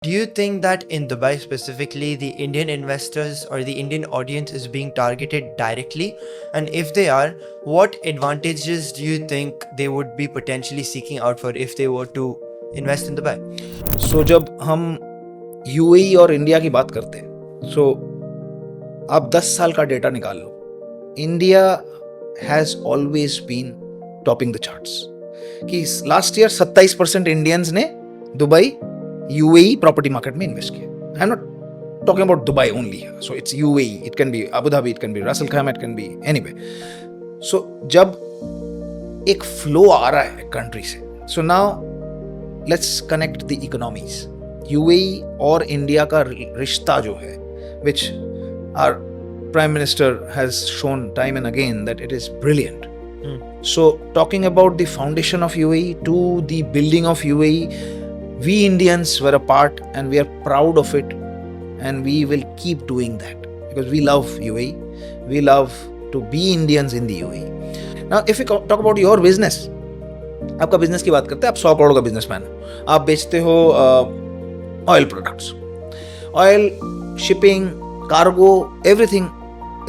Do you think that in Dubai specifically, the Indian investors or the Indian audience is being targeted directly? And if they are, what advantages do you think they would be potentially seeking out for if they were to invest in Dubai? सो जब हम UAE और India की बात करते हैं, सो आप 10 साल का डेटा निकाल लो, India has always been topping the charts कि लास्ट ईयर 27% इंडियंस ने दुबई यूएई प्रॉपर्टी मार्केट में इन्वेस्ट किया. I am not talking about Dubai only, so it's UAE, it can be Abu Dhabi, it can be Ras al Khaimah, it can be anyway. So जब एक flow आ रहा है country से, so now let's connect the economies. UAE और India का रिश्ता जो है, which our prime minister has shown time and again that it is brilliant. So talking about the foundation of UAE to the building of UAE, we Indians were a part and we are proud of it, and we will keep doing that because we love UAE. We love to be Indians in the UAE. Now if we talk about your business, आपका business की बात करते हैं, आप 100 करोड़ का businessman हो, आप बेचते हो oil products, oil, shipping, cargo, everything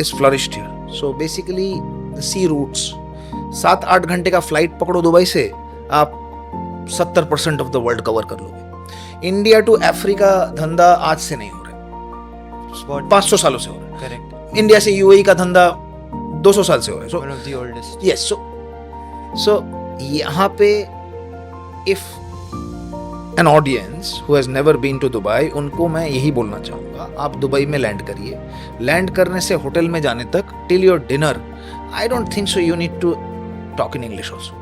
is flourished here. So basically the sea routes, 7-8 घंटे का फ्लाइट पकड़ो दुबई से, आप 70% ऑफ द वर्ल्ड कवर कर लोगे. इंडिया टू अफ्रीका धंधा आज से नहीं हो रहा है, 500 सालों से हो रहा है. Correct. इंडिया से यूएई का धंधा 200 साल से हो रहा है. One of the oldest. Yes, so यहाँ पे if an audience who has never been to Dubai, उनको मैं यही बोलना चाहूँगा, आप दुबई में लैंड करिए. लैंड करने से होटल में जाने तक till your dinner, I don't think so you need to talk in English also.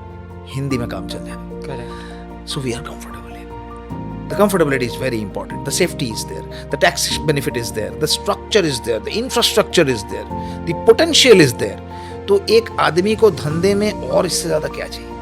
Hindi में काम चल जाए. Correct. So we are comfortable here. The comfortability is very important. The safety is there. The tax benefit is there. The structure is there. The infrastructure is there. The potential is there. तो एक आदमी को धंधे में और इससे ज़्यादा क्या चाहिए?